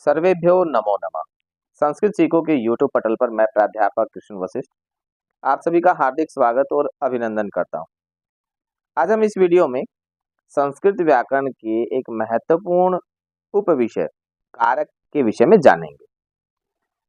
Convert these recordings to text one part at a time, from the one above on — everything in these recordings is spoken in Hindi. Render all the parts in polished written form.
सर्वेभ्यो नमो नमः। संस्कृत सीखो के यूट्यूब पटल पर मैं प्राध्यापक कृष्ण वशिष्ठ आप सभी का हार्दिक स्वागत और अभिनंदन करता हूं। आज हम इस वीडियो में संस्कृत व्याकरण के एक महत्वपूर्ण उपविषय कारक के विषय में जानेंगे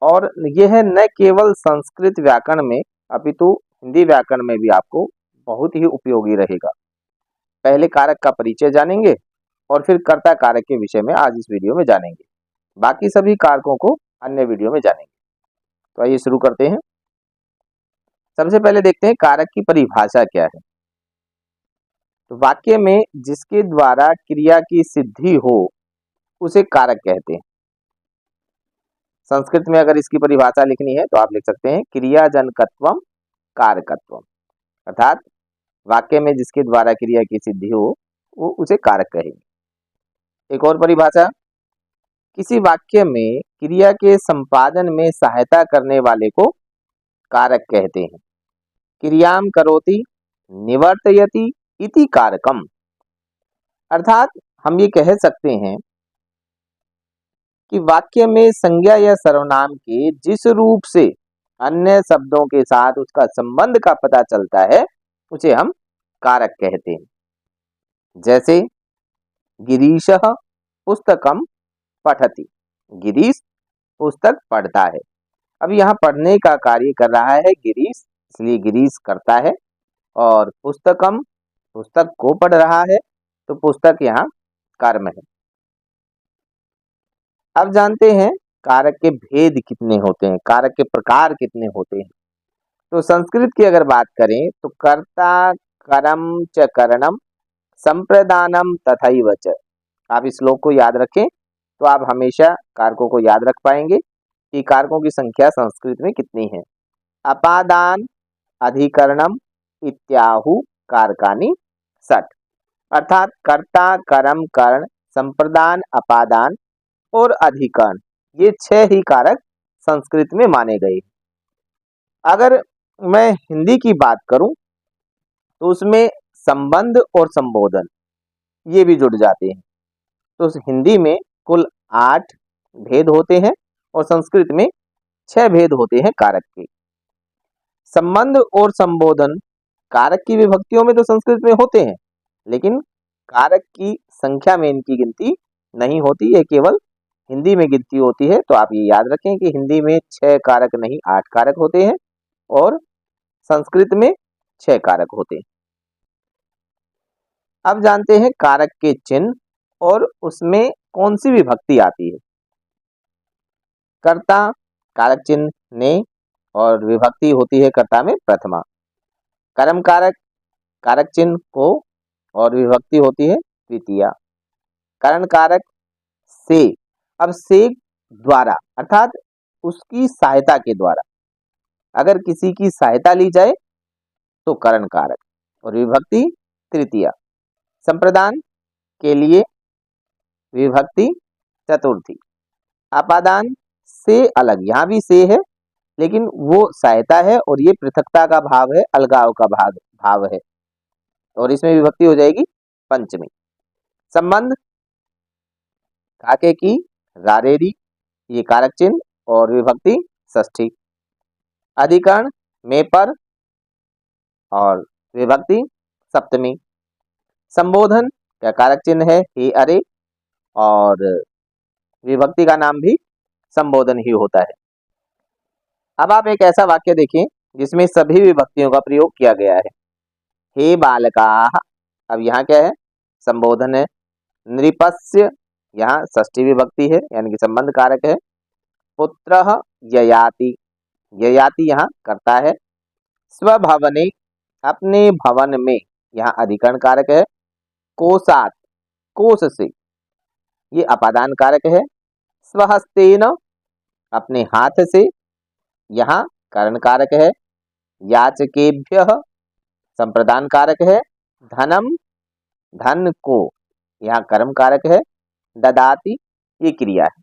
और यह न केवल संस्कृत व्याकरण में अपितु हिंदी व्याकरण में भी आपको बहुत ही उपयोगी रहेगा। पहले कारक का परिचय जानेंगे और फिर कर्ता कारक के विषय में आज इस वीडियो में जानेंगे। बाकी सभी कारकों को अन्य वीडियो में जानेंगे। तो आइए शुरू करते हैं। सबसे पहले देखते हैं कारक की परिभाषा क्या है। तो वाक्य में जिसके द्वारा क्रिया की सिद्धि हो उसे कारक कहते हैं। संस्कृत में अगर इसकी परिभाषा लिखनी है तो आप लिख सकते हैं क्रियाजनकत्वम कारकत्वम, अर्थात वाक्य में जिसके द्वारा क्रिया की सिद्धि हो वो उसे कारक कहेंगे। एक और परिभाषा, किसी वाक्य में क्रिया के संपादन में सहायता करने वाले को कारक कहते हैं। क्रियाम करोति निवर्तयति इति कारकम, अर्थात हम ये कह सकते हैं कि वाक्य में संज्ञा या सर्वनाम के जिस रूप से अन्य शब्दों के साथ उसका संबंध का पता चलता है उसे हम कारक कहते हैं। जैसे गिरीशः पुस्तकम पठति, गिरीश पुस्तक पढ़ता है। अब यहाँ पढ़ने का कार्य कर रहा है गिरीश, इसलिए गिरीश करता है, और पुस्तकम पुस्तक को पढ़ रहा है तो पुस्तक यहाँ कर्म है। अब जानते हैं कारक के भेद कितने होते हैं, कारक के प्रकार कितने होते हैं। तो संस्कृत की अगर बात करें तो कर्ता करम च करणम संप्रदानम तथैव च। आप इस श्लोक को याद रखें तो आप हमेशा कारकों को याद रख पाएंगे कि कारकों की संख्या संस्कृत में कितनी है। अपादान अधिकरणम इत्याहु कारकानि षट्, अर्थात कर्ता कर्म कर्ण संप्रदान अपादान और अधिकरण, ये 6 ही कारक संस्कृत में माने गए। अगर मैं हिंदी की बात करूं तो उसमें संबंध और संबोधन ये भी जुड़ जाते हैं। तो हिंदी में कुल 8 भेद होते हैं और संस्कृत में 6 भेद होते हैं कारक के। संबंध और संबोधन कारक की विभक्तियों में तो संस्कृत में होते हैं, लेकिन कारक की संख्या में इनकी गिनती नहीं होती है, केवल हिंदी में गिनती होती है। तो आप ये याद रखें कि हिंदी में 6 कारक नहीं 8 कारक होते हैं और संस्कृत में 6 कारक होते हैं। अब जानते हैं कारक के चिन्ह और उसमें कौन सी विभक्ति आती है। कर्ता कारक चिन्ह ने और विभक्ति होती है कर्ता में प्रथमा। कर्म कारक कारक चिन्ह को और विभक्ति होती है द्वितीया। करण कारक से, अब से द्वारा अर्थात उसकी सहायता के द्वारा, अगर किसी की सहायता ली जाए तो करण कारक, और विभक्ति तृतीया। संप्रदान के लिए विभक्ति चतुर्थी। अपादान से अलग, यहाँ भी से है लेकिन वो सहायता है और ये पृथकता का भाव है, अलगाव का भाव है, और इसमें विभक्ति हो जाएगी पंचमी। संबंध काके की रारेरी, ये कारक चिन्ह और विभक्ति षष्ठी। अधिकरण में पर और विभक्ति सप्तमी। संबोधन का कारक चिन्ह है हे अरे और विभक्ति का नाम भी संबोधन ही होता है। अब आप एक ऐसा वाक्य देखें जिसमें सभी विभक्तियों का प्रयोग किया गया है। हे बालकाः, अब यहाँ क्या है, संबोधन है। नृपस्य, यहाँ षष्ठी विभक्ति है यानी कि संबंध कारक है। पुत्रः ययाति, ययाति यहाँ करता है। स्वभवने, अपने भवन में, यहाँ अधिकरण कारक है। कोशात, कोश से, ये अपादान कारक है। स्वहस्तेन, अपने हाथ से, यहाँ करण कारक है। याचकेभ्यः, संप्रदान कारक है। धनम, धन को, यहाँ कर्म कारक है। ददाति, ये क्रिया है।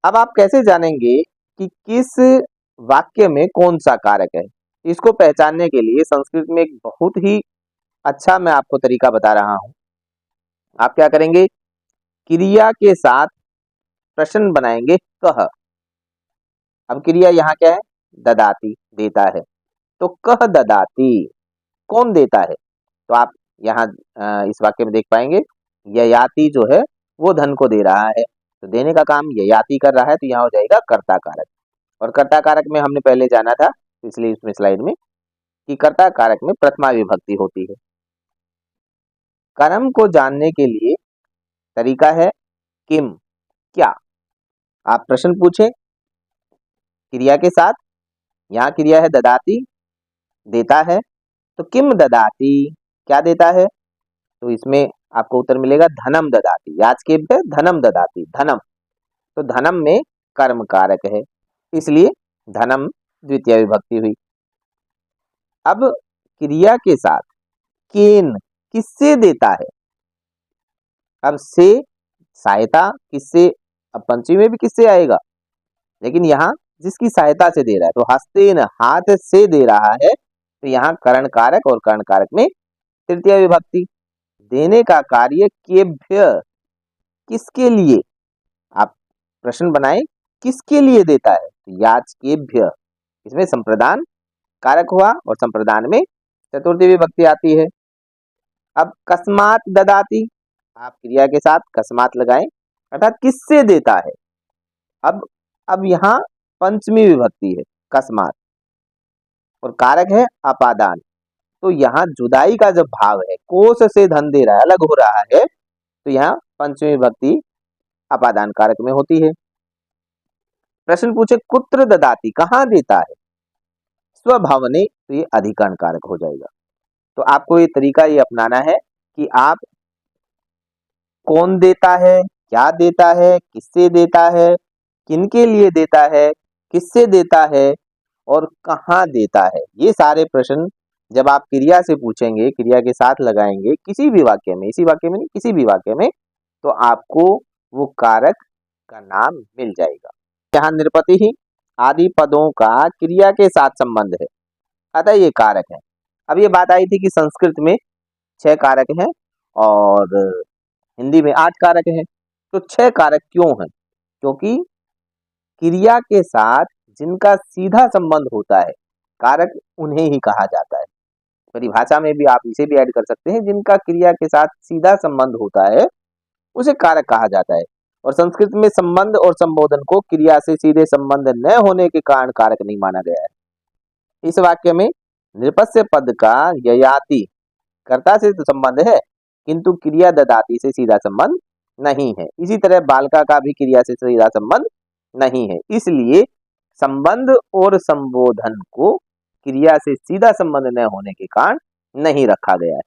अब आप कैसे जानेंगे कि किस वाक्य में कौन सा कारक है? इसको पहचानने के लिए संस्कृत में एक बहुत ही अच्छा मैं आपको तरीका बता रहा हूं। आप क्या करेंगे, क्रिया के साथ प्रश्न बनाएंगे कह। अब क्रिया यहाँ क्या है, ददाती, देता है। तो कह ददाती, कौन देता है? तो आप यहाँ इस वाक्य में देख पाएंगे ययाति जो है वो धन को दे रहा है, तो देने का काम ययाति कर रहा है, तो यहाँ हो जाएगा कर्ता कारक। और कर्ता कारक में हमने पहले जाना था पिछली इसमें स्लाइड में कि कर्ता कारक में प्रथमा विभक्ति होती है। कर्म को जानने के लिए तरीका है किम, क्या। आप प्रश्न पूछे क्रिया के साथ, यहाँ क्रिया है ददाती, देता है, तो किम ददाती, क्या देता है? तो इसमें आपको उत्तर मिलेगा धनम ददाती, याच के धनम ददाती, धनम। तो धनम में कर्म कारक है, इसलिए धनम द्वितीय विभक्ति हुई। अब क्रिया के साथ केन, किससे देता है? अब से सहायता किससे, अब पंचमी में भी किससे आएगा, लेकिन यहाँ जिसकी सहायता से दे रहा है, तो हस्तेन, हाथ से दे रहा है, तो यहाँ करण कारक, और करण कारक में तृतीय विभक्ति। देने का कार्य केभ्य, किसके लिए। आप प्रश्न बनाए किसके लिए देता है, तो याचकेभ्य, इसमें संप्रदान कारक हुआ, और संप्रदान में चतुर्थी विभक्ति आती है। अब कस्मात ददाती, आप क्रिया के साथ कस्मात लगाएं, अर्थात किससे देता है। अब यहाँ पंचमी विभक्ति है कस्मात, और कारक है अपादान, तो यहाँ जुदाई का जब भाव है, कोष से धन दे रहा है, अलग हो रहा है, तो यहाँ पंचमी विभक्ति अपादान कारक में होती है। प्रश्न पूछे कुत्र ददाती, कहाँ देता है, स्वभावने, तो ये अधिकरण कारक हो जाएगा। तो आपको ये तरीका ये अपनाना है कि आप कौन देता है, क्या देता है, किससे देता है, किनके लिए देता है, किससे देता है, और कहाँ देता है। ये सारे प्रश्न जब आप क्रिया से पूछेंगे, क्रिया के साथ लगाएंगे किसी भी वाक्य में, इसी वाक्य में नहीं, किसी भी वाक्य में, तो आपको वो कारक का नाम मिल जाएगा। यहाँ निरपति ही आदि पदों का क्रिया के साथ संबंध है, अतः ये कारक है। अब ये बात आई थी कि संस्कृत में 6 कारक हैं और हिंदी में 8 कारक हैं, तो 6 कारक क्यों हैं? क्योंकि क्रिया के साथ जिनका सीधा संबंध होता है, कारक उन्हें ही कहा जाता है। परिभाषा में भी आप इसे भी ऐड कर सकते हैं, जिनका क्रिया के साथ सीधा संबंध होता है उसे कारक कहा जाता है। और संस्कृत में संबंध और संबोधन को क्रिया से सीधे संबंध न होने के कारण कारक नहीं माना गया है। इस वाक्य में नृपस्य पद का ययाति कर्ता से तो संबंध है, किंतु क्रिया ददाती से सीधा संबंध नहीं है। इसी तरह बालका का भी क्रिया से सीधा संबंध नहीं है, इसलिए संबंध और संबोधन को क्रिया से सीधा संबंध न होने के कारण नहीं रखा गया है।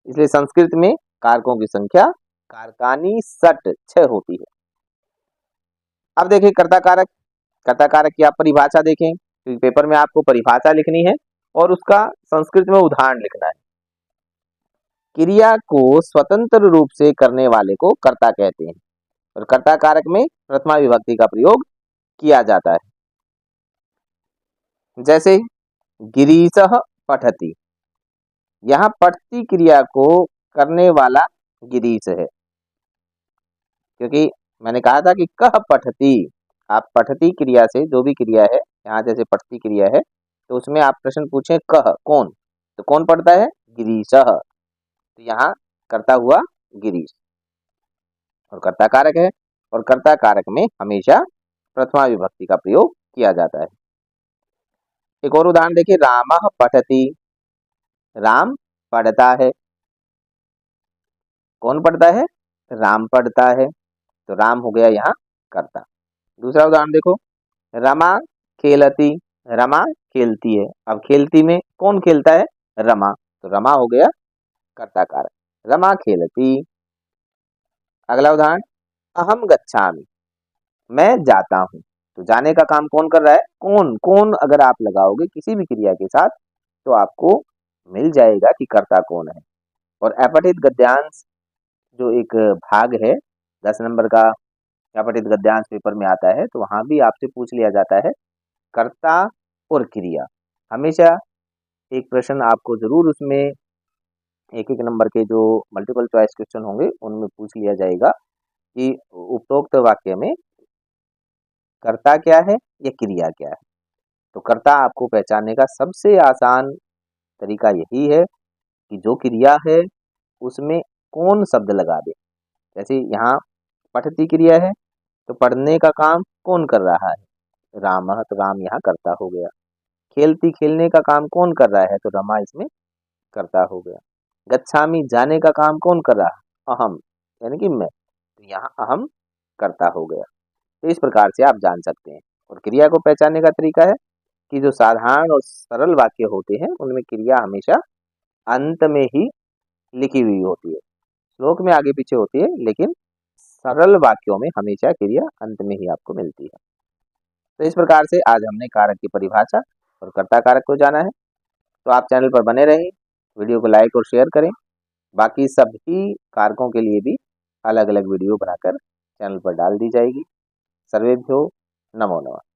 इसलिए संस्कृत में कारकों की संख्या कारकानी 6 होती है। अब देखिए कर्ता कारक, कर्ता कारक की आप परिभाषा देखें, तो पेपर में आपको परिभाषा लिखनी है और उसका संस्कृत में उदाहरण लिखना है। क्रिया को स्वतंत्र रूप से करने वाले को कर्ता कहते हैं, और कर्ता कारक में प्रथमा विभक्ति का प्रयोग किया जाता है। जैसे गिरीशः पठति, यहाँ पठती क्रिया को करने वाला गिरीश है, क्योंकि मैंने कहा था कि कह पठती, आप पठती क्रिया से जो भी क्रिया है, यहाँ जैसे पठती क्रिया है, तो उसमें आप प्रश्न पूछें कह, कौन, तो कौन पढ़ता है, गिरीशः, तो यहाँ कर्ता हुआ गिरीश, और कर्ता कारक है, और कर्ता कारक में हमेशा प्रथमा विभक्ति का प्रयोग किया जाता है। एक और उदाहरण देखिए, रामः पठति, राम पढ़ता है, कौन पढ़ता है, राम पढ़ता है, तो राम हो गया यहाँ कर्ता। दूसरा उदाहरण देखो, रमा खेलती, रमा खेलती है, अब खेलती में कौन खेलता है, रमा, तो रमा हो गया कर्ता कारक, रमा खेलती। अगला उदाहरण, अहम गच्छामि, मैं जाता हूं, तो जाने का काम कौन कर रहा है, कौन, कौन अगर आप लगाओगे किसी भी क्रिया के साथ तो आपको मिल जाएगा कि कर्ता कौन है। और अपठित गद्यांश जो एक भाग है 10 नंबर का अपठित गद्यांश पेपर में आता है, तो वहां भी आपसे पूछ लिया जाता है कर्ता और क्रिया। हमेशा एक प्रश्न आपको जरूर उसमें एक एक नंबर के जो मल्टीपल चॉइस क्वेश्चन होंगे उनमें पूछ लिया जाएगा कि उपरोक्त वाक्य में कर्ता क्या है या क्रिया क्या है। तो कर्ता आपको पहचानने का सबसे आसान तरीका यही है कि जो क्रिया है उसमें कौन शब्द लगा दे। जैसे यहाँ पठती क्रिया है तो पढ़ने का काम कौन कर रहा है, रामः, तो राम यहाँ कर्ता हो गया। खेलती खेलने का काम कौन कर रहा है, तो रमा इसमें कर्ता हो गया। गच्छामि जाने का काम कौन कर रहा है, अहम, यानी कि मैं, तो यहाँ अहम कर्ता हो गया। तो इस प्रकार से आप जान सकते हैं। और क्रिया को पहचानने का तरीका है कि जो साधारण और सरल वाक्य होते हैं उनमें क्रिया हमेशा अंत में ही लिखी हुई होती है। श्लोक में आगे पीछे होती है, लेकिन सरल वाक्यों में हमेशा क्रिया अंत में ही आपको मिलती है। तो इस प्रकार से आज हमने कारक की परिभाषा और कर्ता कारक को जाना है। तो आप चैनल पर बने रहें, वीडियो को लाइक और शेयर करें। बाकी सभी कारकों के लिए भी अलग अलग वीडियो बनाकर चैनल पर डाल दी जाएगी। सर्वेभ्यो नमो नमः।